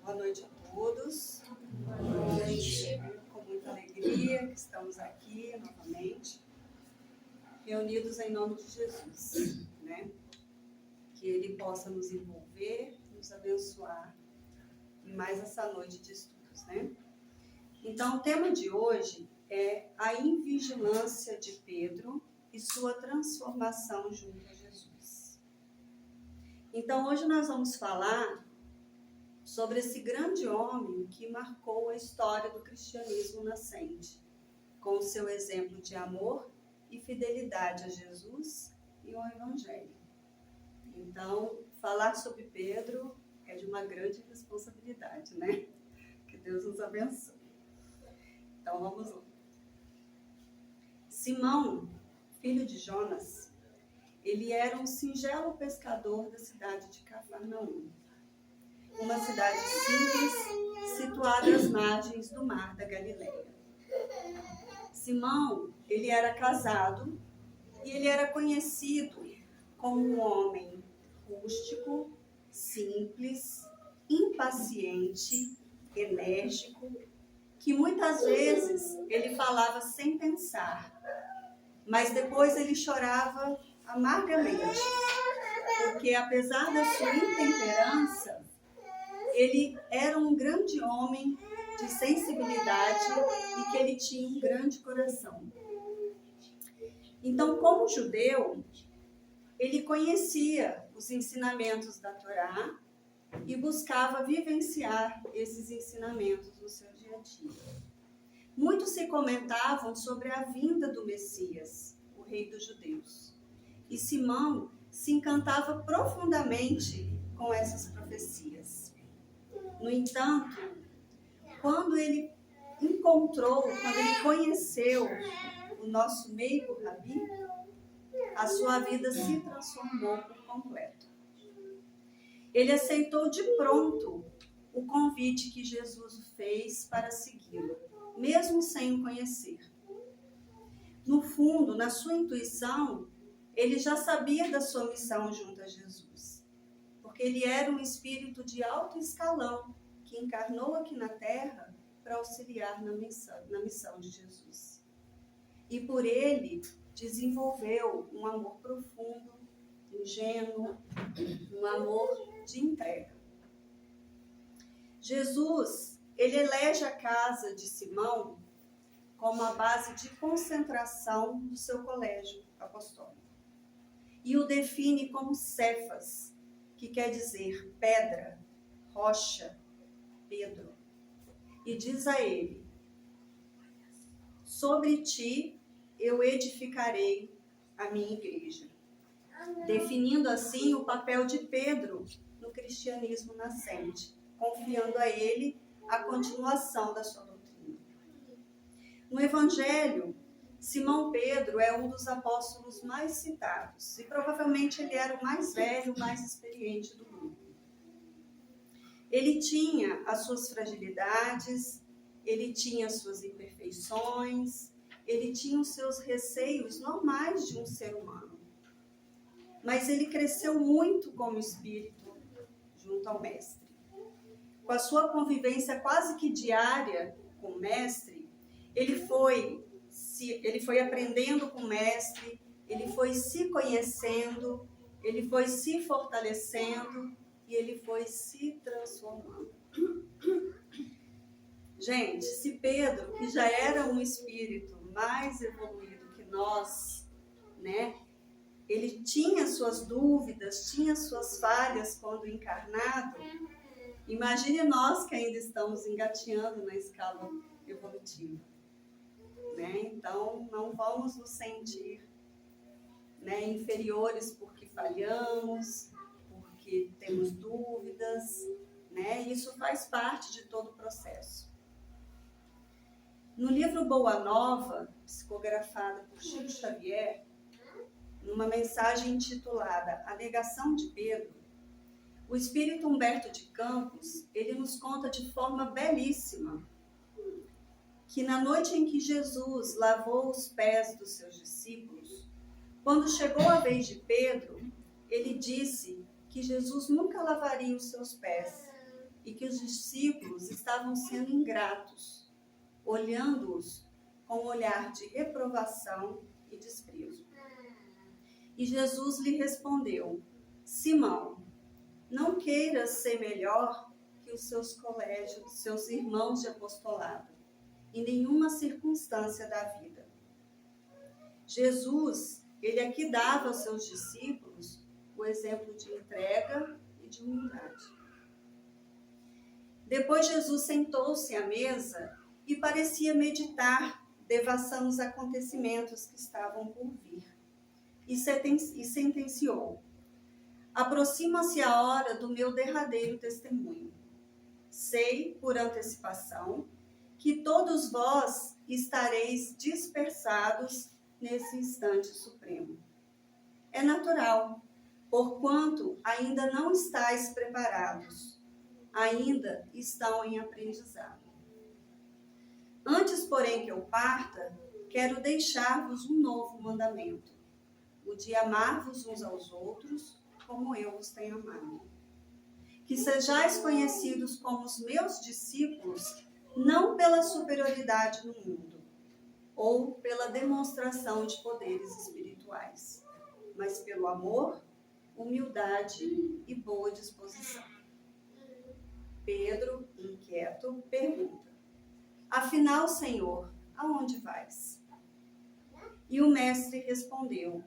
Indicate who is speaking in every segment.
Speaker 1: Boa noite a todos. Boa noite. Com muita alegria que estamos aqui novamente, reunidos em nome de Jesus, né? Que Ele possa nos envolver, nos abençoar em mais essa noite de estudos, né? Então, o tema de hoje é a invigilância de Pedro e sua transformação junto a Jesus. Então, hoje nós vamos falar sobre esse grande homem que marcou a história do cristianismo nascente, com o seu exemplo de amor e fidelidade a Jesus e ao Evangelho. Então, falar sobre Pedro é de uma grande responsabilidade, né? Que Deus nos abençoe. Então, vamos lá. Simão, filho de Jonas, ele era um singelo pescador da cidade de Cafarnaum, uma cidade simples, situada às margens do mar da Galileia. Simão, ele era casado e ele era conhecido como um homem rústico, simples, impaciente, enérgico, que muitas vezes ele falava sem pensar, mas depois ele chorava amargamente, porque apesar da sua intemperança, ele era um grande homem de sensibilidade e que ele tinha um grande coração. Então, como judeu, ele conhecia os ensinamentos da Torá e buscava vivenciar esses ensinamentos no seu dia a dia. Muitos se comentavam sobre a vinda do Messias, o rei dos judeus. E Simão se encantava profundamente com essas profecias. No entanto, quando ele conheceu o nosso meigo Rabi, a sua vida se transformou por completo. Ele aceitou de pronto o convite que Jesus fez para segui-lo, mesmo sem o conhecer. No fundo, na sua intuição, ele já sabia da sua missão junto a Jesus, porque ele era um espírito de alto escalão que encarnou aqui na Terra para auxiliar na missão de Jesus. E por ele desenvolveu um amor profundo, ingênuo, um amor de entrega. Jesus, ele elege a casa de Simão como a base de concentração do seu colégio apostólico. E o define como Cefas, que quer dizer pedra, rocha, Pedro. E diz a ele: sobre ti eu edificarei a minha igreja. Definindo assim o papel de Pedro no cristianismo nascente, confiando a ele a continuação da sua doutrina. No Evangelho, Simão Pedro é um dos apóstolos mais citados e provavelmente ele era o mais velho, o mais experiente do grupo. Ele tinha as suas fragilidades, ele tinha as suas imperfeições, ele tinha os seus receios normais de um ser humano. Mas ele cresceu muito como espírito junto ao Mestre. Com a sua convivência quase que diária com o Mestre, ele foi aprendendo com o Mestre, ele foi se conhecendo, ele foi se fortalecendo e ele foi se transformando. Gente, se Pedro, que já era um espírito mais evoluído que nós, né? Ele tinha suas dúvidas, tinha suas falhas quando encarnado. Imagine nós que ainda estamos engateando na escala evolutiva, né? Então, não vamos nos sentir, né, inferiores porque falhamos, porque temos dúvidas, né? Isso faz parte de todo o processo. No livro Boa Nova, psicografado por Chico Xavier, numa mensagem intitulada A Negação de Pedro, o espírito Humberto de Campos, ele nos conta de forma belíssima que na noite em que Jesus lavou os pés dos seus discípulos, quando chegou a vez de Pedro, ele disse que Jesus nunca lavaria os seus pés e que os discípulos estavam sendo ingratos, olhando-os com um olhar de reprovação e desprezo. E Jesus lhe respondeu: Simão, não queiras ser melhor que os seus colégios, seus irmãos de apostolado, em nenhuma circunstância da vida. Jesus, ele aqui dava aos seus discípulos o exemplo de entrega e de humildade. Depois Jesus sentou-se à mesa e parecia meditar, devassando os acontecimentos que estavam por vir. E sentenciou: aproxima-se a hora do meu derradeiro testemunho. Sei, por antecipação, que todos vós estareis dispersados nesse instante supremo. É natural, porquanto ainda não estáis preparados, ainda estão em aprendizado. Antes, porém, que eu parta, quero deixar-vos um novo mandamento, o de amar-vos uns aos outros, como eu os tenho amado. Que sejais conhecidos como os meus discípulos, não pela superioridade no mundo, ou pela demonstração de poderes espirituais, mas pelo amor, humildade e boa disposição. Pedro, inquieto, pergunta: afinal, Senhor, aonde vais? E o mestre respondeu: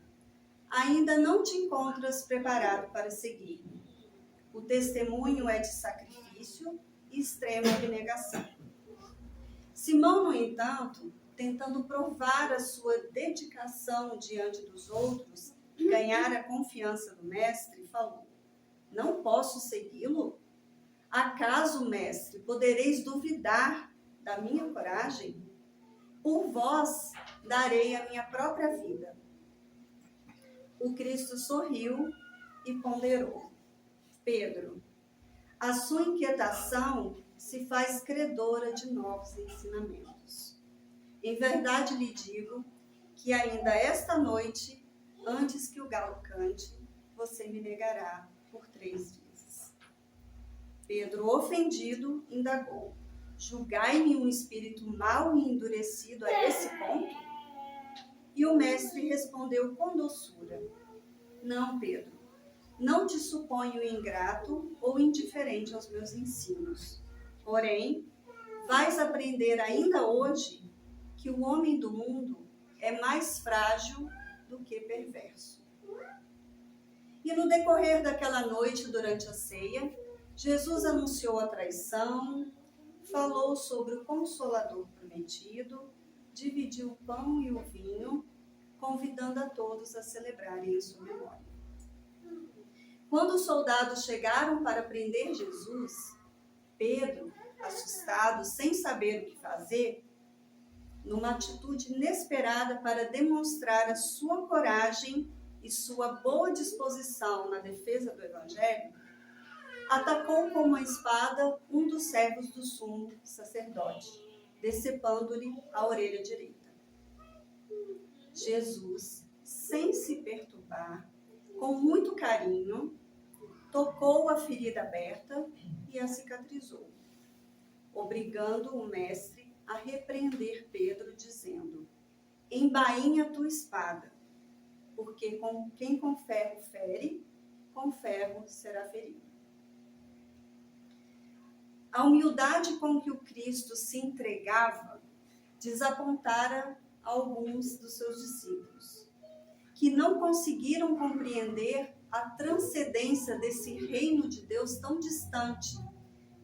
Speaker 1: ainda não te encontras preparado para seguir-me. O testemunho é de sacrifício e extrema abnegação. Simão, no entanto, tentando provar a sua dedicação diante dos outros e ganhar a confiança do mestre, falou: não posso segui-lo? Acaso, mestre, podereis duvidar da minha coragem? Por vós darei a minha própria vida. O Cristo sorriu e ponderou: Pedro, a sua inquietação se faz credora de novos ensinamentos. Em verdade lhe digo que ainda esta noite, antes que o galo cante, você me negará por 3 vezes. Pedro, ofendido, indagou: julgai-me um espírito mau e endurecido a esse ponto? E o mestre respondeu com doçura: não, Pedro, não te suponho ingrato ou indiferente aos meus ensinos. Porém, vais aprender ainda hoje que o homem do mundo é mais frágil do que perverso. E no decorrer daquela noite, durante a ceia, Jesus anunciou a traição, falou sobre o Consolador prometido, dividiu o pão e o vinho, convidando a todos a celebrarem em sua memória. Quando os soldados chegaram para prender Jesus, Pedro, assustado, sem saber o que fazer, numa atitude inesperada para demonstrar a sua coragem e sua boa disposição na defesa do Evangelho, atacou com uma espada um dos servos do sumo sacerdote, decepando-lhe a orelha direita. Jesus, sem se perturbar, com muito carinho, tocou a ferida aberta e a cicatrizou, obrigando o mestre a repreender Pedro, dizendo: embainha tua espada, porque quem com ferro fere, com ferro será ferido. A humildade com que o Cristo se entregava desapontara alguns dos seus discípulos, que não conseguiram compreender a transcendência desse reino de Deus tão distante,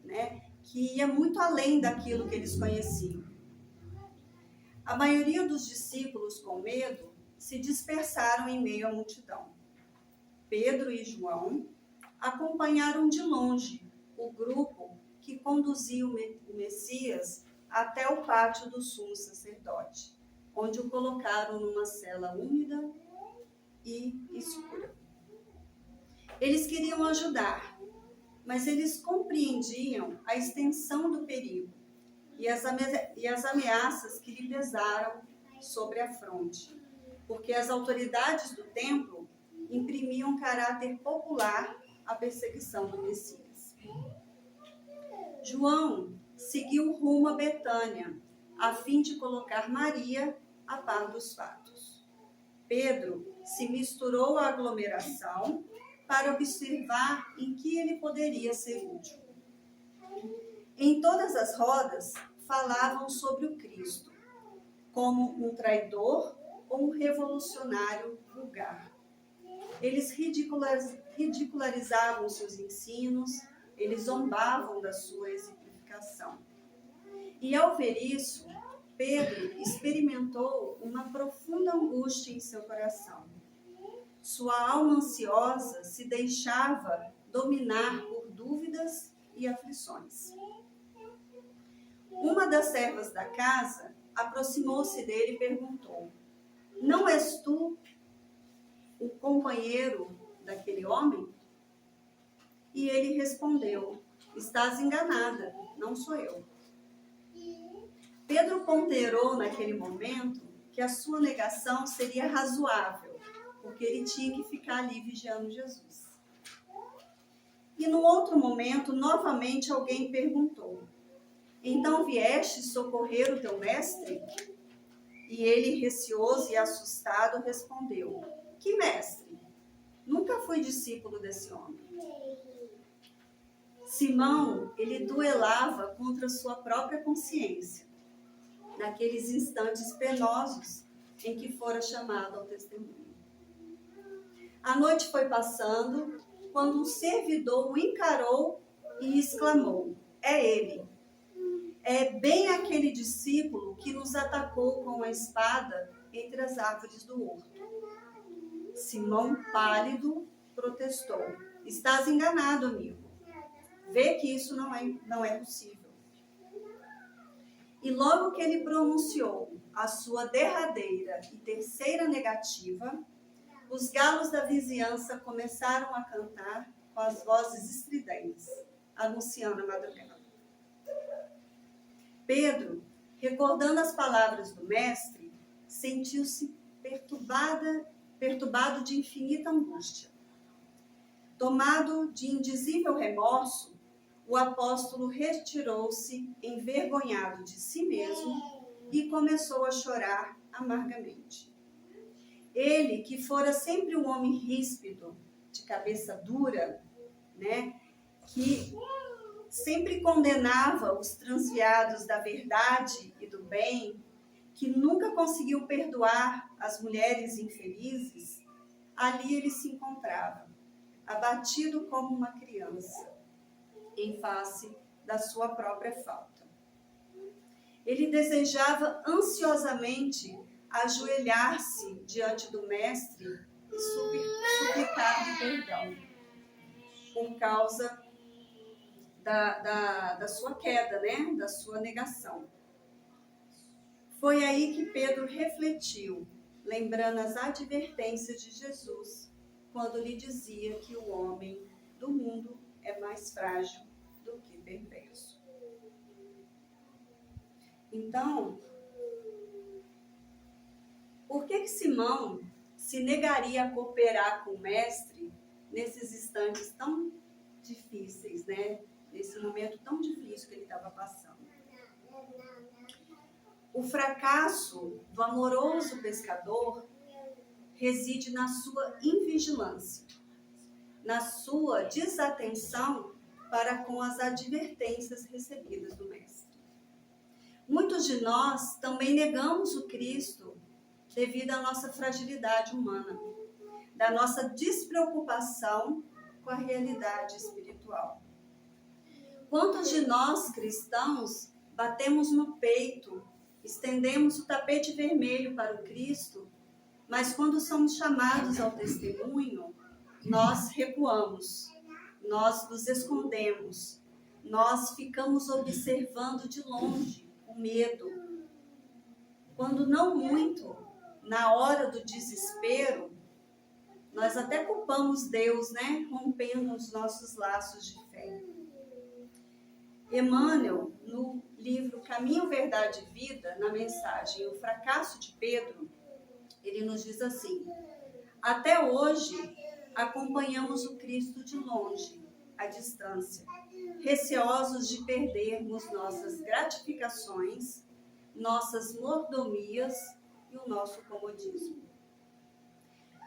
Speaker 1: né? Que ia muito além daquilo que eles conheciam. A maioria dos discípulos, com medo, se dispersaram em meio à multidão. Pedro e João acompanharam de longe o grupo que conduzia o Messias até o pátio do sumo sacerdote, onde o colocaram numa cela úmida e escura. Eles queriam ajudar, mas eles compreendiam a extensão do perigo e as ameaças que lhe pesaram sobre a fronte, porque as autoridades do templo imprimiam caráter popular à perseguição do Messias. João seguiu rumo a Betânia, a fim de colocar Maria a par dos fatos. Pedro se misturou à aglomeração para observar em que ele poderia ser útil. Em todas as rodas, falavam sobre o Cristo, como um traidor ou um revolucionário vulgar. Eles ridicularizavam seus ensinos, eles zombavam da sua exemplificação. E ao ver isso, Pedro experimentou uma profunda angústia em seu coração. Sua alma ansiosa se deixava dominar por dúvidas e aflições. Uma das servas da casa aproximou-se dele e perguntou: não és tu o companheiro daquele homem? E ele respondeu: estás enganada, não sou eu. Pedro ponderou naquele momento que a sua negação seria razoável, porque ele tinha que ficar ali vigiando Jesus. E no outro momento, novamente alguém perguntou: então vieste socorrer o teu mestre? E ele, receoso e assustado, respondeu: que mestre? Nunca fui discípulo desse homem. Simão, ele duelava contra sua própria consciência, naqueles instantes penosos em que fora chamado ao testemunho. A noite foi passando, quando um servidor o encarou e exclamou: é ele. É bem aquele discípulo que nos atacou com a espada entre as árvores do horto. Simão, pálido, protestou: estás enganado, amigo. Vê que isso não é possível. E logo que ele pronunciou a sua derradeira e terceira negativa, os galos da vizinhança começaram a cantar com as vozes estridentes, anunciando a madrugada. Pedro, recordando as palavras do mestre, sentiu-se perturbado de infinita angústia. Tomado de indizível remorso, o apóstolo retirou-se envergonhado de si mesmo e começou a chorar amargamente. Ele, que fora sempre um homem ríspido, de cabeça dura, que sempre condenava os transviados da verdade e do bem, que nunca conseguiu perdoar as mulheres infelizes, ali ele se encontrava, abatido como uma criança, em face da sua própria falta. Ele desejava ansiosamente ajoelhar-se diante do mestre e suplicar-lhe perdão por causa da sua queda, da sua negação. Foi aí que Pedro refletiu, lembrando as advertências de Jesus, quando lhe dizia que o homem do mundo é mais frágil do que perverso. Então, por que Simão se negaria a cooperar com o mestre nesses instantes tão difíceis, nesse momento tão difícil que ele estava passando? O fracasso do amoroso pescador reside na sua invigilância, na sua desatenção para com as advertências recebidas do mestre. Muitos de nós também negamos o Cristo devido à nossa fragilidade humana, da nossa despreocupação com a realidade espiritual. Quantos de nós, cristãos, batemos no peito, estendemos o tapete vermelho para o Cristo, mas quando somos chamados ao testemunho, nós recuamos, nós nos escondemos, nós ficamos observando de longe o medo. Quando não muito, na hora do desespero, nós até culpamos Deus, rompendo os nossos laços de fé. Emmanuel, no livro Caminho, Verdade e Vida, na mensagem O Fracasso de Pedro, ele nos diz assim: até hoje acompanhamos o Cristo de longe, à distância, receosos de perdermos nossas gratificações, nossas mordomias e o nosso comodismo.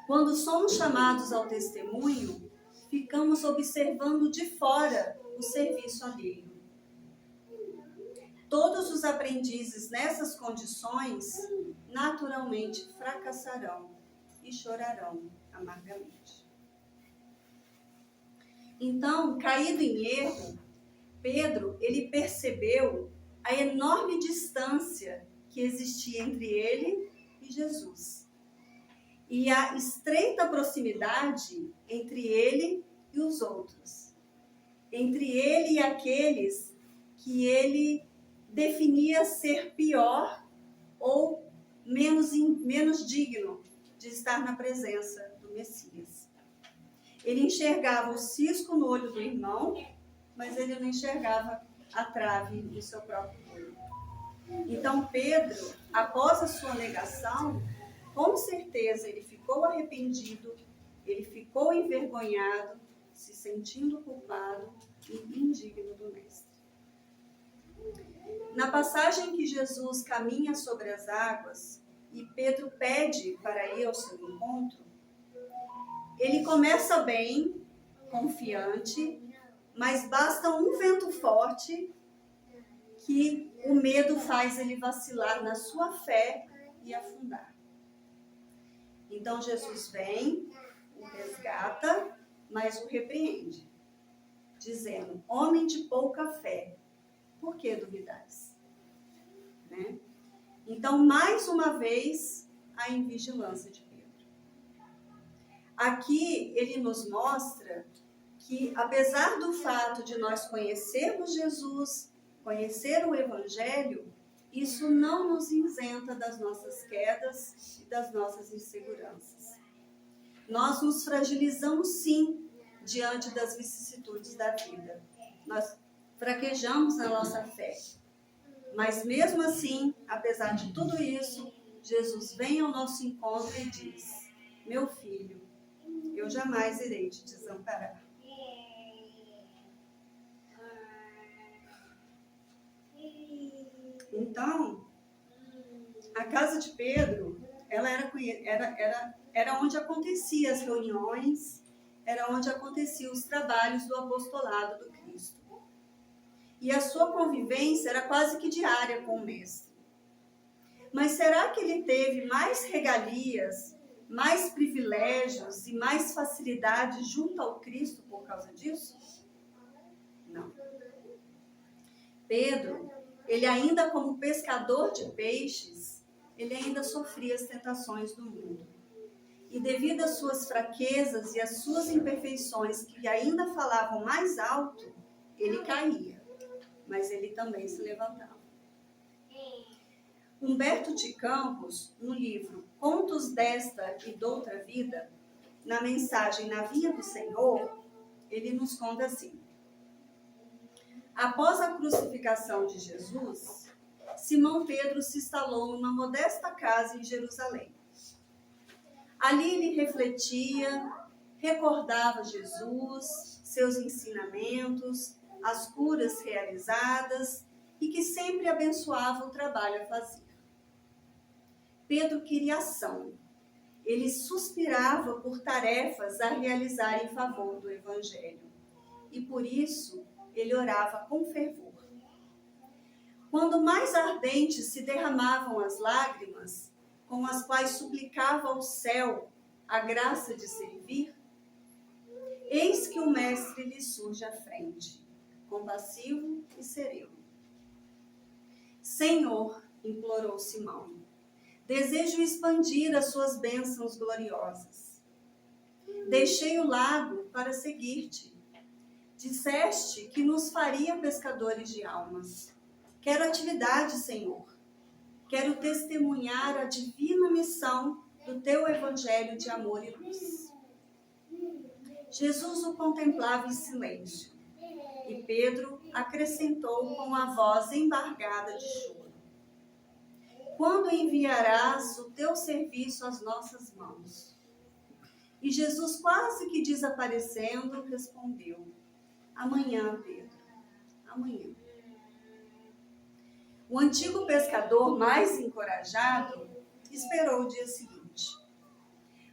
Speaker 1: Quando somos chamados ao testemunho, ficamos observando de fora o serviço alheio. Todos os aprendizes nessas condições naturalmente fracassarão e chorarão amargamente. Então, caído em erro, Pedro, ele percebeu a enorme distância que existia entre ele e Jesus. E a estreita proximidade entre ele e os outros. Entre ele e aqueles que ele definia ser pior ou menos digno de estar na presença do Messias. Ele enxergava o cisco no olho do irmão, mas ele não enxergava a trave no seu próprio olho. Então Pedro, após a sua negação, com certeza ele ficou arrependido, ele ficou envergonhado, se sentindo culpado e indigno do Mestre. Na passagem que Jesus caminha sobre as águas e Pedro pede para ir ao seu encontro, ele começa bem, confiante, mas basta um vento forte que o medo faz ele vacilar na sua fé e afundar. Então Jesus vem, o resgata, mas o repreende, dizendo: homem de pouca fé, por que duvidais? Né? Então, mais uma vez, a invigilância de Pedro. Aqui ele nos mostra que, apesar do fato de nós conhecermos Jesus, conhecer o Evangelho, isso não nos isenta das nossas quedas e das nossas inseguranças. Nós nos fragilizamos, sim, diante das vicissitudes da vida. Nós fraquejamos na nossa fé. Mas mesmo assim, apesar de tudo isso, Jesus vem ao nosso encontro e diz: meu filho, eu jamais irei te desamparar. Então, a casa de Pedro, ela era onde aconteciam as reuniões, era onde aconteciam os trabalhos do apostolado do Cristo. E a sua convivência era quase que diária com o Mestre. Mas será que ele teve mais regalias, mais privilégios e mais facilidade junto ao Cristo por causa disso? Não. Pedro, ele ainda como pescador de peixes, ele ainda sofria as tentações do mundo. E devido às suas fraquezas e às suas imperfeições que ainda falavam mais alto, ele caía, mas ele também se levantava. Humberto de Campos, no livro Contos desta e doutra vida, na mensagem Na Vinha do Senhor, ele nos conta assim: após a crucificação de Jesus, Simão Pedro se instalou numa modesta casa em Jerusalém. Ali ele refletia, recordava Jesus, seus ensinamentos, as curas realizadas e que sempre abençoava o trabalho a fazer. Pedro queria ação. Ele suspirava por tarefas a realizar em favor do Evangelho. E por isso ele orava com fervor. Quando mais ardentes se derramavam as lágrimas, com as quais suplicava ao céu a graça de servir, eis que o Mestre lhe surge à frente, compassivo e sereno. Senhor, implorou Simão, desejo expandir as suas bênçãos gloriosas. Deixei o lago para seguir-te. Disseste que nos faria pescadores de almas. Quero atividade, Senhor. Quero testemunhar a divina missão do teu evangelho de amor e luz. Jesus o contemplava em silêncio e Pedro acrescentou com a voz embargada de choro: quando enviarás o teu serviço às nossas mãos? E Jesus, quase que desaparecendo, respondeu: Amanhã, Pedro, amanhã. O antigo pescador, mais encorajado, esperou o dia seguinte.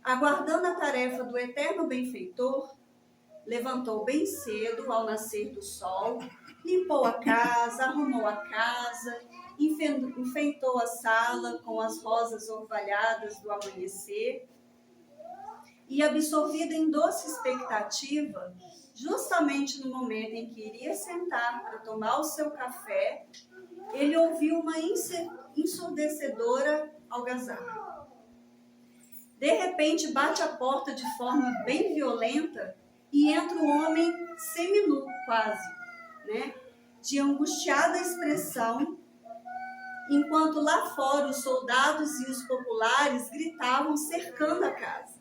Speaker 1: Aguardando a tarefa do eterno benfeitor, levantou bem cedo ao nascer do sol, limpou a casa, arrumou a casa, enfeitou a sala com as rosas orvalhadas do amanhecer e, absorvido em doce expectativa, justamente no momento em que iria sentar para tomar o seu café, ele ouviu uma ensurdecedora algazarra. De repente, bate a porta de forma bem violenta e entra um homem seminu, quase, né? De angustiada expressão, enquanto lá fora os soldados e os populares gritavam cercando a casa.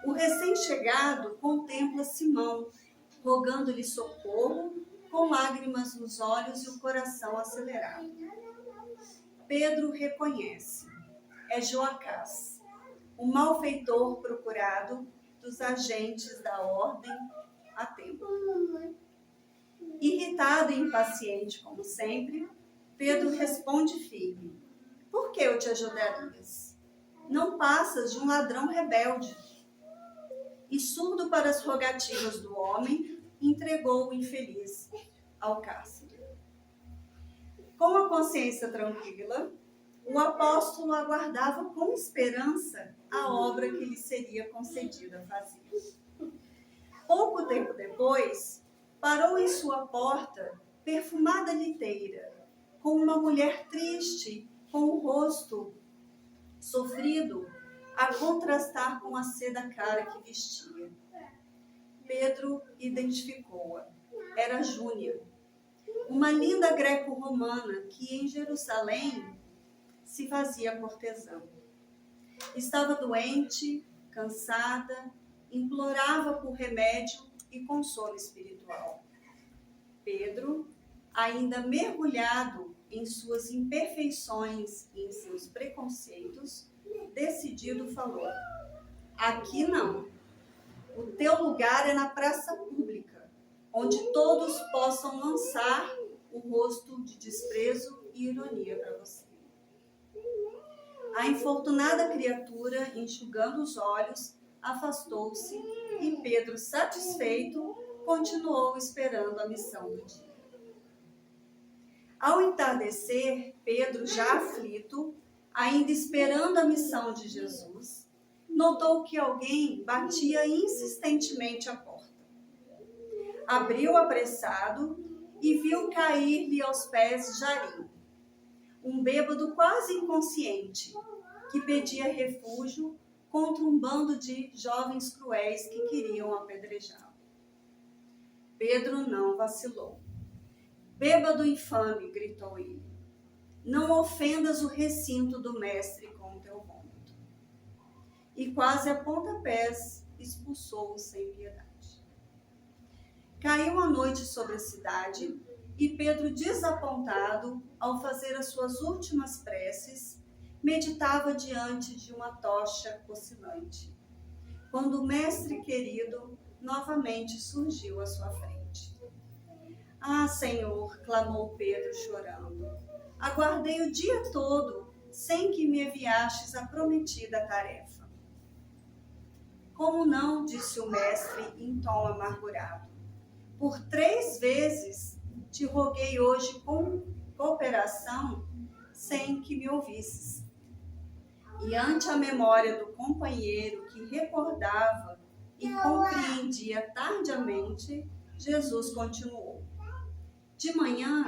Speaker 1: O recém-chegado contempla Simão, rogando-lhe socorro, com lágrimas nos olhos e o coração acelerado. Pedro reconhece, é Joacás, o malfeitor procurado dos agentes da ordem a tempo. Irritado e impaciente, como sempre, Pedro responde firme: por que eu te ajudarias? Não passas de um ladrão rebelde. E, surdo para as rogativas do homem, entregou o infeliz ao cárcere. Com a consciência tranquila, o apóstolo aguardava com esperança a obra que lhe seria concedida fazer. Pouco tempo depois, parou em sua porta, perfumada liteira, com uma mulher triste, com o rosto sofrido, a contrastar com a seda cara que vestia. Pedro identificou-a. Era Júnia, uma linda greco-romana que em Jerusalém se fazia cortesã. Estava doente, cansada, implorava por remédio e consolo espiritual. Pedro, ainda mergulhado em suas imperfeições e em seus preconceitos, decidido falou: aqui não. O teu lugar é na praça pública, onde todos possam lançar o rosto de desprezo e ironia para você. A infortunada criatura, enxugando os olhos, afastou-se e Pedro, satisfeito, continuou esperando a missão do dia. Ao entardecer, Pedro, já aflito, ainda esperando a missão de Jesus, notou que alguém batia insistentemente a porta. Abriu apressado e viu cair-lhe aos pés Jarim, um bêbado quase inconsciente, que pedia refúgio contra um bando de jovens cruéis que queriam apedrejá-lo. Pedro não vacilou. Bêbado infame, gritou ele, não ofendas o recinto do mestre com o teu vômito. E quase a pontapés expulsou-o sem piedade. Caiu a noite sobre a cidade e Pedro, desapontado, ao fazer as suas últimas preces, meditava diante de uma tocha oscilante, quando o mestre querido novamente surgiu à sua frente. Ah, Senhor, clamou Pedro chorando, aguardei o dia todo sem que me enviastes a prometida tarefa. Como não, disse o mestre em tom amargurado, por 3 vezes te roguei hoje com cooperação sem que me ouvisses. E ante a memória do companheiro que recordava e compreendia tardiamente, Jesus continuou. De manhã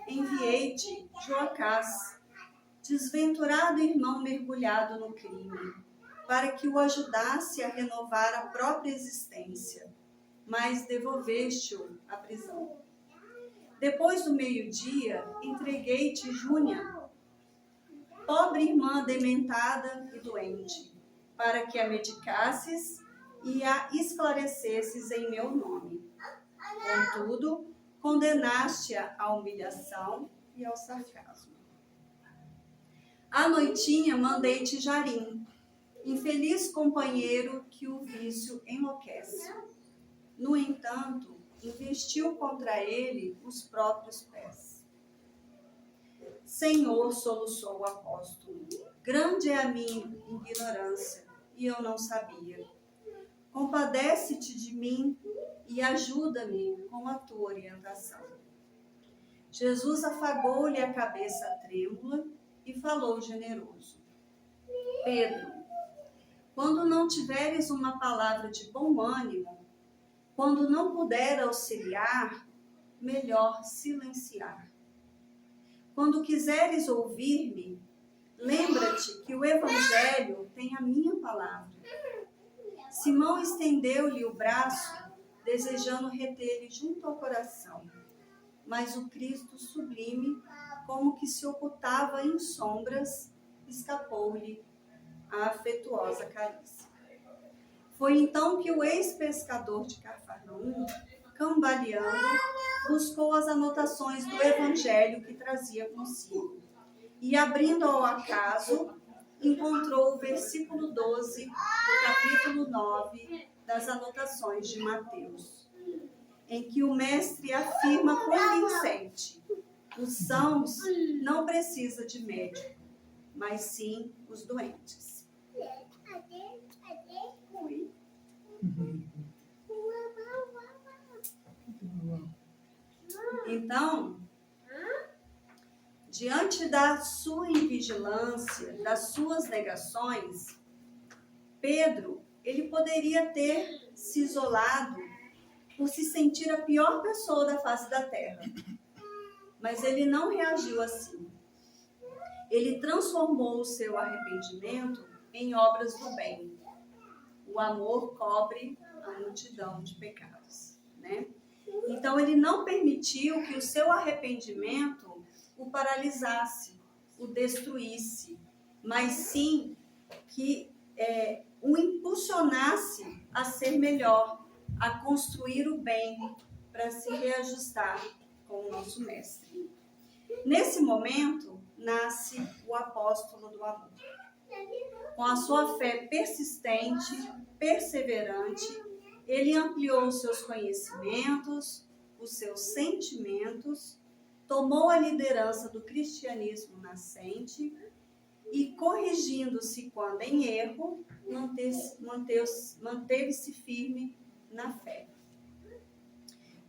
Speaker 1: enviei-te Joacás, desventurado irmão mergulhado no crime, para que o ajudasse a renovar a própria existência, mas devolveste-o à prisão. Depois do meio-dia, entreguei-te Júnia, pobre irmã dementada e doente, para que a medicasses e a esclarecesses em meu nome. Contudo, condenaste-a à humilhação e ao sarcasmo. À noitinha mandei-te Jarim, infeliz companheiro que o vício enlouquece. No entanto, investiu contra ele os próprios pés. Senhor, soluçou o apóstolo, grande é a minha ignorância, e eu não sabia. Compadece-te de mim e ajuda-me com a tua orientação. Jesus afagou-lhe a cabeça trêmula e falou generoso. Pedro, quando não tiveres uma palavra de bom ânimo, quando não puder auxiliar, melhor silenciar. Quando quiseres ouvir-me, lembra-te que o Evangelho tem a minha palavra. Simão estendeu-lhe o braço, desejando reter-lhe junto ao coração. Mas o Cristo sublime, como que se ocultava em sombras, escapou-lhe a afetuosa carícia. Foi então que o ex-pescador de Cafarnaum, cambaleando, buscou as anotações do Evangelho que trazia consigo. E abrindo ao acaso, encontrou o versículo 12 do capítulo 9 das anotações de Mateus, em que o mestre afirma convincente: os sãos não precisam de médico, mas sim os doentes. Oi. Então, diante da sua invigilância, das suas negações, Pedro, ele poderia ter se isolado por se sentir a pior pessoa da face da terra. Mas ele não reagiu assim. Ele transformou o seu arrependimento em obras do bem. O amor cobre a multidão de pecados, né? Então, ele não permitiu que o seu arrependimento o paralisasse, o destruísse, mas sim que o impulsionasse a ser melhor, a construir o bem, para se reajustar com o nosso mestre. Nesse momento, nasce o apóstolo do amor. Com a sua fé persistente, perseverante, ele ampliou os seus conhecimentos, os seus sentimentos, tomou a liderança do cristianismo nascente e, corrigindo-se quando em erro, manteve-se firme na fé.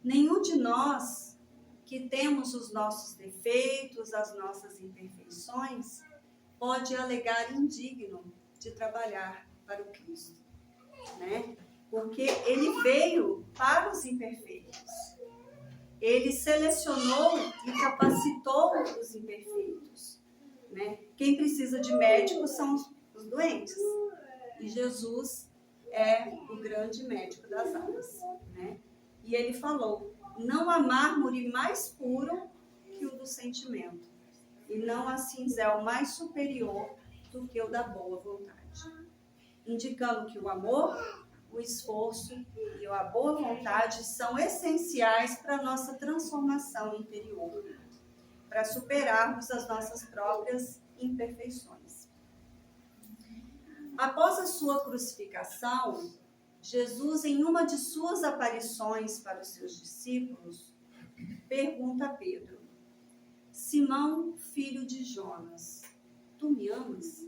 Speaker 1: Nenhum de nós que temos os nossos defeitos, as nossas imperfeições, pode alegar indigno de trabalhar para o Cristo, né? Porque ele veio para os imperfeitos. Ele selecionou e capacitou os imperfeitos, né? Quem precisa de médicos são os doentes. E Jesus é o grande médico das almas, né? E ele falou: não há mármore mais puro que o do sentimento, e não há cinzel mais superior do que o da boa vontade. Indicando que o amor, o esforço e a boa vontade são essenciais para a nossa transformação interior, para superarmos as nossas próprias imperfeições. Após a sua crucificação, Jesus, em uma de suas aparições para os seus discípulos, pergunta a Pedro: Simão, filho de Jonas, tu me amas?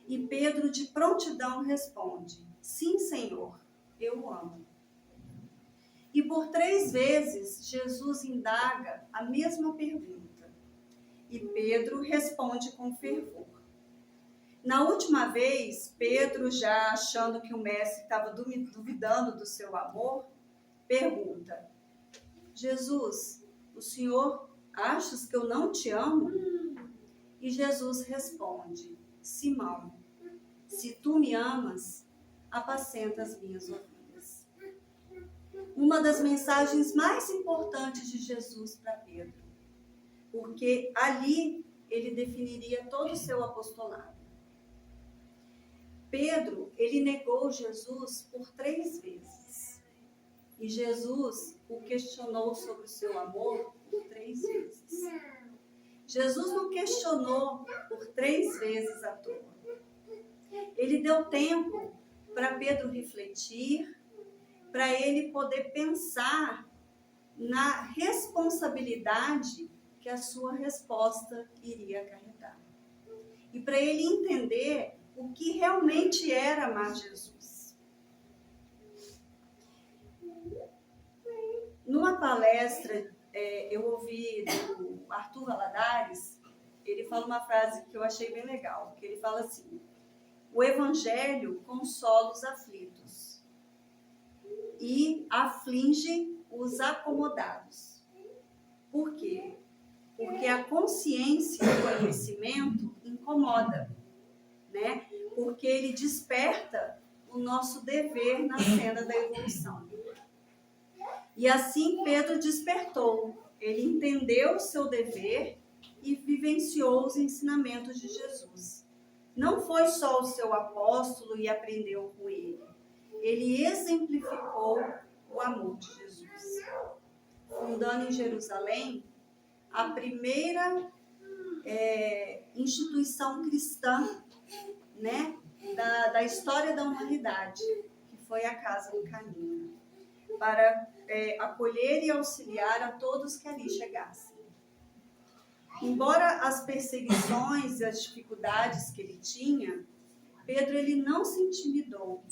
Speaker 1: E Pedro de prontidão responde: sim, Senhor, eu o amo. E por 3 vezes Jesus indaga a mesma pergunta. E Pedro responde com fervor. Na última vez, Pedro, já achando que o mestre estava duvidando do seu amor, pergunta: Jesus, o Senhor achas que eu não te amo? E Jesus responde: Simão, se tu me amas, apacenta as minhas ovelhas. Uma das mensagens mais importantes de Jesus para Pedro, porque ali ele definiria todo o seu apostolado. Pedro, ele negou Jesus por 3 vezes. E Jesus o questionou sobre o seu amor por 3 vezes. Jesus não questionou por 3 vezes à toa. Ele deu tempo para Pedro refletir, para ele poder pensar na responsabilidade que a sua resposta iria acarretar. E para ele entender o que realmente era amar Jesus. Numa palestra, eu ouvi do Arthur Valadares, ele fala uma frase que eu achei bem legal, que ele fala assim: o Evangelho consola os aflitos e aflige os acomodados. Por quê? Porque a consciência e o conhecimento incomoda, né? Porque ele desperta o nosso dever na cena da evolução. E assim Pedro despertou, ele entendeu o seu dever e vivenciou os ensinamentos de Jesus. Não foi só o seu apóstolo e aprendeu com ele. Ele exemplificou o amor de Jesus. Fundando em Jerusalém a primeira instituição cristã, né, da história da humanidade, que foi a Casa do Caminho, para acolher e auxiliar a todos que ali chegassem. Embora as perseguições e as dificuldades que ele tinha, Pedro ele não se intimidou.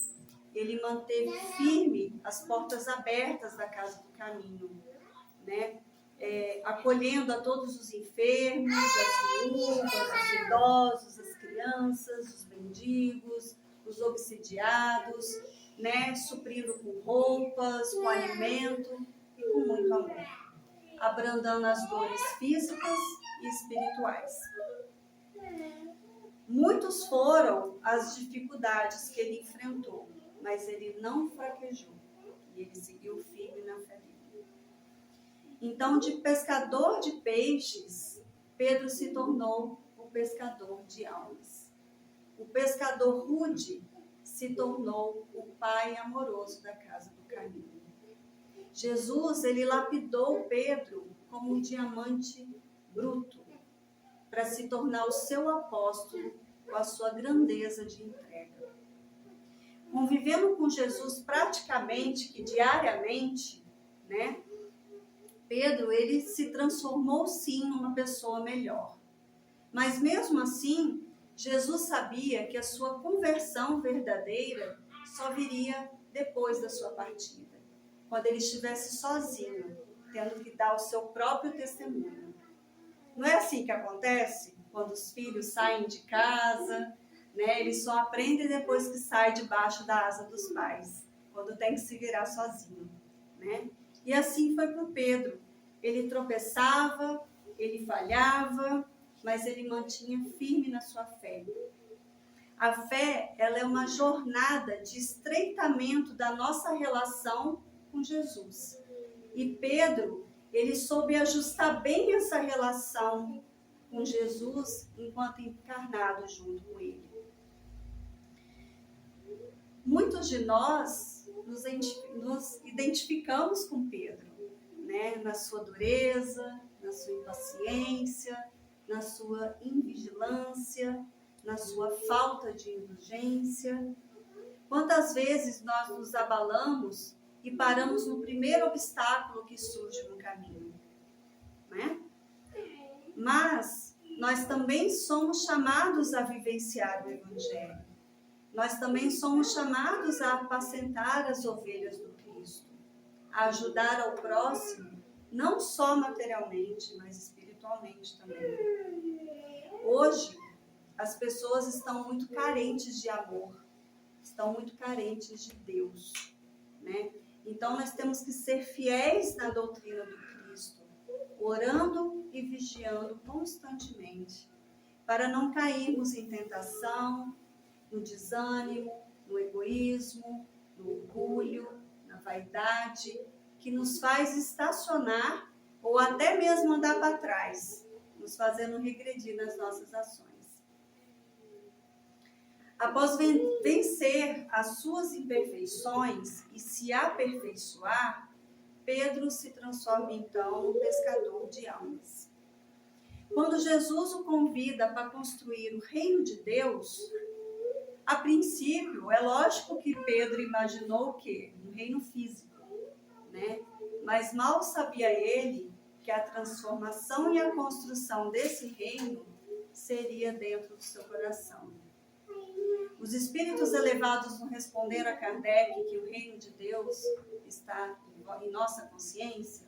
Speaker 1: Ele manteve firme as portas abertas da Casa do Caminho, né? Acolhendo a todos os enfermos, as viúvas, os idosos, as crianças, os mendigos, os obsidiados, né? Suprindo com roupas, com alimento e com muito amor, abrandando as dores físicas e espirituais. Muitos foram as dificuldades que ele enfrentou, mas ele não fraquejou e ele seguiu firme na fé dele. Então, de pescador de peixes, Pedro se tornou o pescador de almas. O pescador rude se tornou o pai amoroso da Casa do Caminho. Jesus, ele lapidou Pedro como um diamante bruto para se tornar o seu apóstolo com a sua grandeza de entrega. Convivendo com Jesus praticamente que diariamente, né? Pedro, ele se transformou sim numa pessoa melhor. Mas mesmo assim, Jesus sabia que a sua conversão verdadeira só viria depois da sua partida, quando ele estivesse sozinho, tendo que dar o seu próprio testemunho. Não é assim que acontece quando os filhos saem de casa, né? Eles só aprendem depois que saem debaixo da asa dos pais, quando tem que se virar sozinho, né? E assim foi para o Pedro. Ele tropeçava, ele falhava, mas ele mantinha firme na sua fé. A fé, ela é uma jornada de estreitamento da nossa relação com Jesus. E Pedro, ele soube ajustar bem essa relação com Jesus enquanto encarnado junto com ele. Muitos de nós nos identificamos com Pedro, né? Na sua dureza, na sua impaciência, na sua invigilância, na sua falta de indulgência. Quantas vezes nós nos abalamos e paramos no primeiro obstáculo que surge no caminho, né? Mas nós também somos chamados a vivenciar o Evangelho. Nós também somos chamados a apacentar as ovelhas do Cristo, a ajudar ao próximo, não só materialmente, mas espiritualmente também. Hoje, as pessoas estão muito carentes de amor, estão muito carentes de Deus, né? Então, nós temos que ser fiéis na doutrina do Cristo, orando e vigiando constantemente, para não cairmos em tentação, no desânimo, no egoísmo, no orgulho, na vaidade, que nos faz estacionar ou até mesmo andar para trás, nos fazendo regredir nas nossas ações. Após vencer as suas imperfeições e se aperfeiçoar, Pedro se transforma então no pescador de almas. Quando Jesus o convida para construir o reino de Deus, A princípio, é lógico que Pedro imaginou o quê? Um reino físico, né? Mas mal sabia ele que a transformação e a construção desse reino seria dentro do seu coração. Os espíritos elevados não responderam a Kardec que o reino de Deus está em nossa consciência?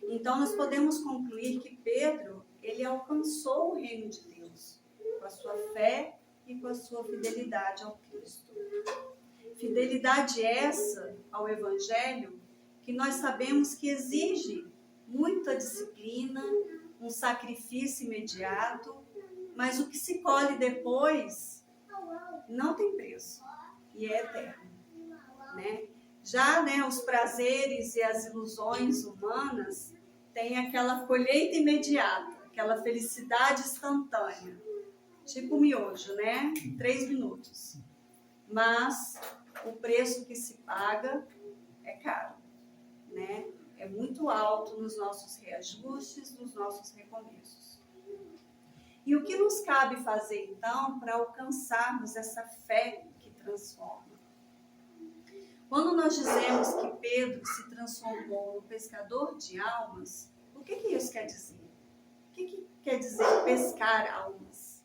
Speaker 1: Então, nós podemos concluir que Pedro, ele alcançou o reino de Deus com a sua fé e com a sua fidelidade ao Cristo. Fidelidade essa ao Evangelho que nós sabemos que exige muita disciplina, um sacrifício imediato, mas o que se colhe depois não tem preço e é eterno, né? Já, né, os prazeres e as ilusões humanas têm aquela colheita imediata, aquela felicidade instantânea, tipo miojo, né? 3 minutos. Mas o preço que se paga é caro, né? É muito alto nos nossos reajustes, nos nossos recomeços. E o que nos cabe fazer, então, para alcançarmos essa fé que transforma? Quando nós dizemos que Pedro se transformou no pescador de almas, o que isso quer dizer? O que quer dizer pescar almas?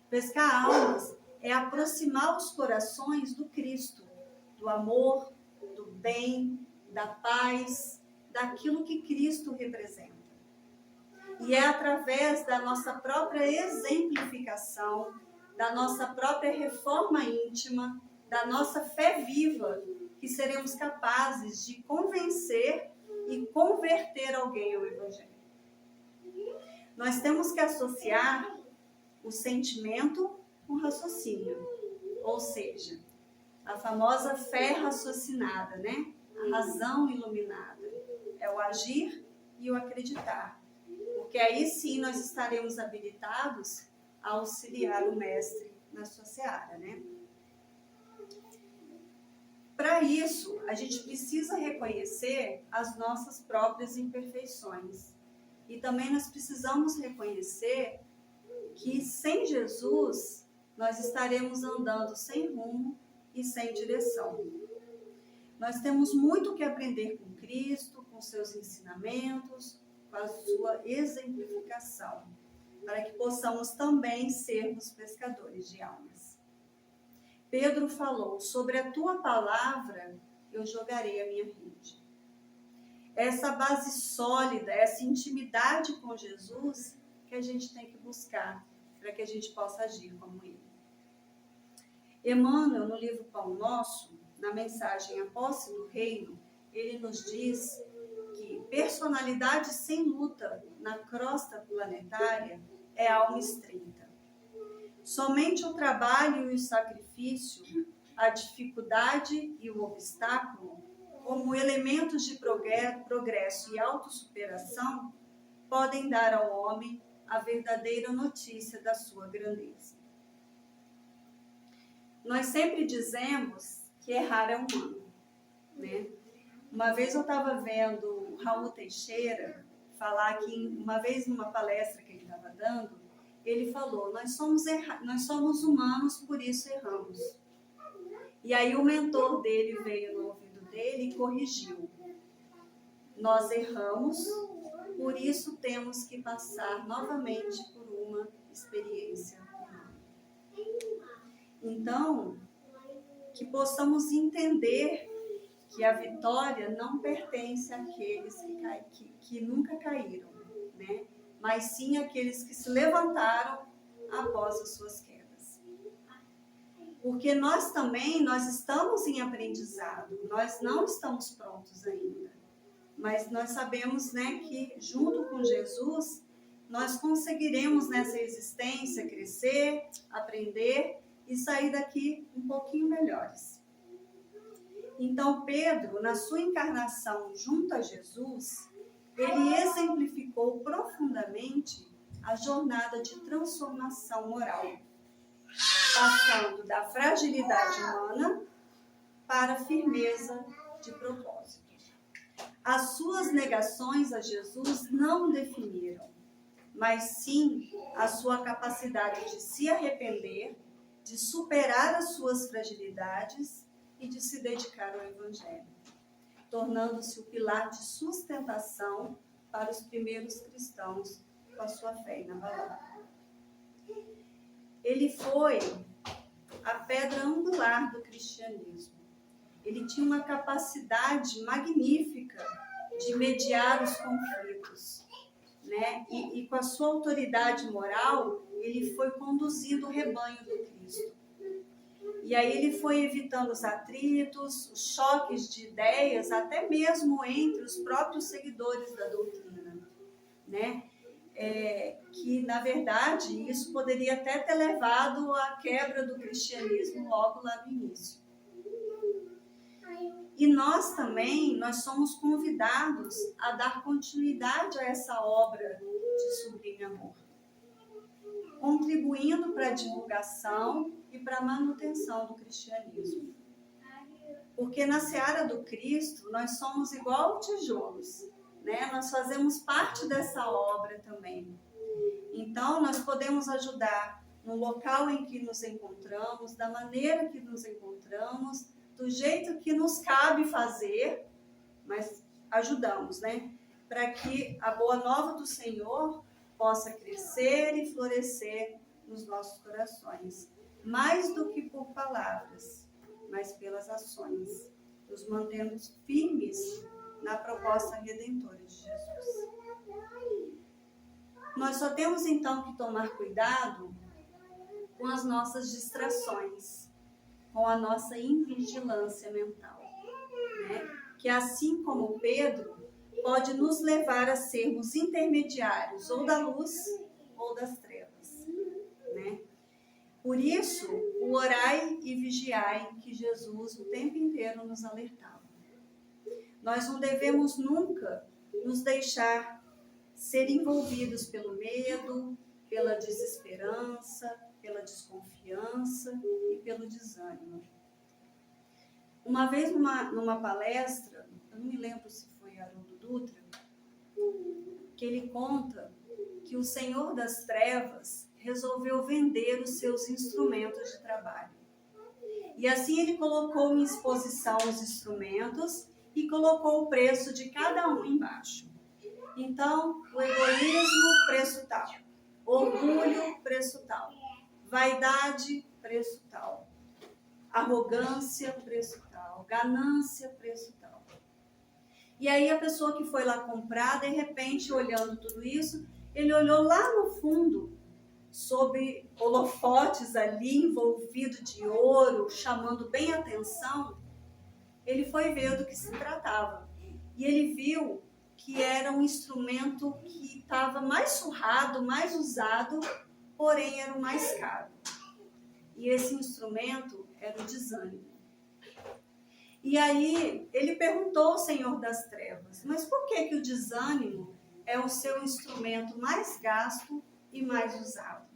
Speaker 1: Pescar almas é aproximar os corações do Cristo, do amor, do bem, da paz, daquilo que Cristo representa. E é através da nossa própria exemplificação, da nossa própria reforma íntima, da nossa fé viva, que seremos capazes de convencer e converter alguém ao Evangelho. Nós temos que associar o sentimento com o raciocínio, ou seja, a famosa fé raciocinada, né? A razão iluminada. É o agir e o acreditar. Porque aí sim nós estaremos habilitados a auxiliar o mestre na sua seara, né? Para isso, a gente precisa reconhecer as nossas próprias imperfeições. E também nós precisamos reconhecer que sem Jesus nós estaremos andando sem rumo e sem direção. Nós temos muito que aprender com Cristo, com seus ensinamentos, com a sua exemplificação, para que possamos também sermos pescadores de almas. Pedro falou, sobre a tua palavra eu jogarei a minha rede. Essa base sólida, essa intimidade com Jesus que a gente tem que buscar para que a gente possa agir como ele. Emmanuel, no livro Pão Nosso, na mensagem A Posse do Reino, ele nos diz que personalidade sem luta na crosta planetária é alma estreita. Somente o trabalho e o sacrifício, a dificuldade e o obstáculo, como elementos de progresso e autossuperação, podem dar ao homem a verdadeira notícia da sua grandeza. Nós sempre dizemos que errar é humano, né? Uma vez eu estava vendo o Raul Teixeira falar que, uma vez numa palestra que ele estava dando, ele falou, nós somos humanos, por isso erramos. E aí o mentor dele veio no ouvido dele e corrigiu. Nós erramos, por isso temos que passar novamente por uma experiência humana. Então, que possamos entender que a vitória não pertence àqueles que nunca caíram, né? Mas sim àqueles que se levantaram após as suas quedas. Porque nós estamos em aprendizado, nós não estamos prontos ainda. Mas nós sabemos, né, que junto com Jesus, nós conseguiremos nessa existência crescer, aprender e sair daqui um pouquinho melhores. Então, Pedro, na sua encarnação junto a Jesus, ele exemplificou profundamente a jornada de transformação moral, passando da fragilidade humana para a firmeza de propósito. As suas negações a Jesus não o definiram, mas sim a sua capacidade de se arrepender, de superar as suas fragilidades e de se dedicar ao Evangelho, tornando-se o pilar de sustentação para os primeiros cristãos com a sua fé inabalável. Ele foi a pedra angular do cristianismo. Ele tinha uma capacidade magnífica de mediar os conflitos, né? E com a sua autoridade moral, ele foi conduzindo o rebanho do Cristo. E aí ele foi evitando os atritos, os choques de ideias, até mesmo entre os próprios seguidores da doutrina, né? Que, na verdade, isso poderia até ter levado à quebra do cristianismo logo lá no início. E nós também, nós somos convidados a dar continuidade a essa obra de sublime amor, contribuindo para a divulgação e para a manutenção do cristianismo. Porque na seara do Cristo, nós somos igual tijolos, né? Nós fazemos parte dessa obra também. Então, nós podemos ajudar no local em que nos encontramos, da maneira que nos encontramos, do jeito que nos cabe fazer, mas ajudamos, né? Para que a boa nova do Senhor possa crescer e florescer nos nossos corações, mais do que por palavras, mas pelas ações, nos mantendo firmes na proposta redentora de Jesus. Nós só temos então que tomar cuidado com as nossas distrações, com a nossa invigilância mental, né? Que assim como Pedro, pode nos levar a sermos intermediários ou da luz ou das trevas, né? Por isso, o orai e vigiai que Jesus o tempo inteiro nos alertava. Nós não devemos nunca nos deixar ser envolvidos pelo medo, pela desesperança, pela desconfiança e pelo desânimo. Uma vez numa palestra, eu não me lembro se foi Haroldo Dutra, que ele conta que o Senhor das Trevas resolveu vender os seus instrumentos de trabalho. E assim ele colocou em exposição os instrumentos e colocou o preço de cada um embaixo. Então, o egoísmo, preço tal. Orgulho, preço tal. Vaidade, preço tal. Arrogância, preço tal. Ganância, preço tal. E aí a pessoa que foi lá comprar, de repente, olhando tudo isso, ele olhou lá no fundo, sob holofotes ali, envolvido de ouro, chamando bem a atenção. Ele foi ver do que se tratava. E ele viu que era um instrumento que estava mais surrado, mais usado, porém era o mais caro. E esse instrumento era o desânimo. E aí ele perguntou ao Senhor das Trevas, mas por que o desânimo é o seu instrumento mais gasto e mais usado?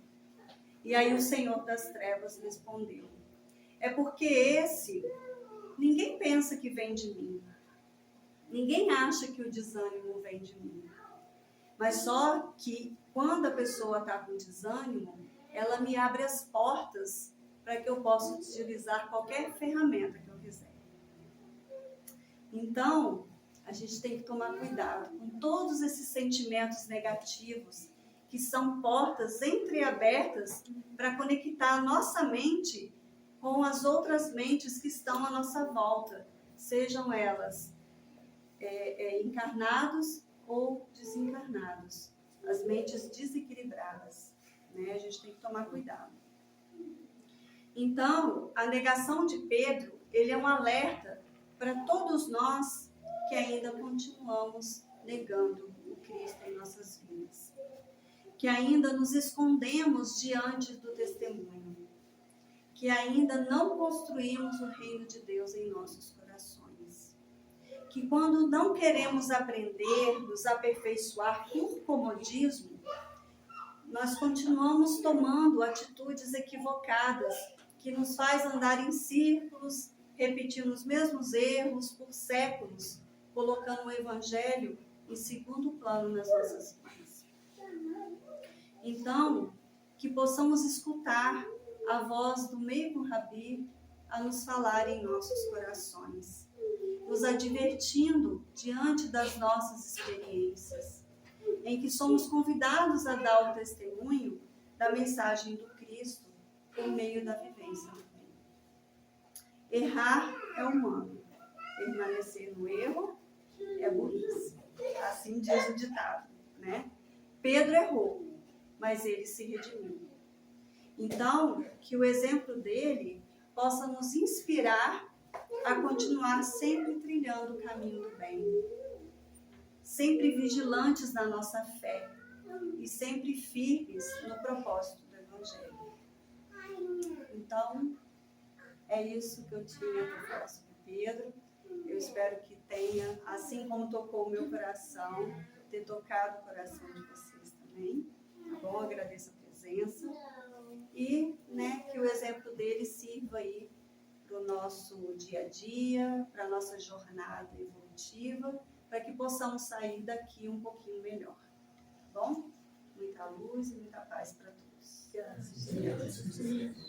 Speaker 1: E aí o Senhor das Trevas respondeu, é porque esse, ninguém pensa que vem de mim. Ninguém acha que o desânimo vem de mim. Mas só que quando a pessoa está com desânimo, ela me abre as portas para que eu possa utilizar qualquer ferramenta que eu quiser. Então, a gente tem que tomar cuidado com todos esses sentimentos negativos que são portas entreabertas para conectar a nossa mente com as outras mentes que estão à nossa volta, sejam elas encarnados ou desencarnados, as mentes desequilibradas, né? A gente tem que tomar cuidado. Então, a negação de Pedro, ele é um alerta para todos nós que ainda continuamos negando o Cristo em nossas vidas, que ainda nos escondemos diante do testemunho, que ainda não construímos o reino de Deus em nossos corações, que quando não queremos aprender, nos aperfeiçoar por comodismo, nós continuamos tomando atitudes equivocadas, que nos faz andar em círculos, repetindo os mesmos erros por séculos, colocando o Evangelho em segundo plano nas nossas vidas. Então, que possamos escutar a voz do meio Rabi a nos falar em nossos corações, nos advertindo diante das nossas experiências, em que somos convidados a dar o testemunho da mensagem do Cristo por meio da vivência do bem. Errar é humano, permanecer no erro é burrice. Assim diz o ditado, né? Pedro errou, mas ele se redimiu. Então, que o exemplo dele possa nos inspirar a continuar sempre trilhando o caminho do bem, sempre vigilantes na nossa fé e sempre firmes no propósito do Evangelho. Então, é isso que eu tinha para falar sobre Pedro. Eu espero que tenha, assim como tocou o meu coração, ter tocado o coração de vocês também. Tá bom? Agradeço a presença. E, né, que o exemplo dele sirva aí para o nosso dia a dia, para a nossa jornada evolutiva, para que possamos sair daqui um pouquinho melhor. Tá bom? Muita luz e muita paz para todos.
Speaker 2: Graças a Deus.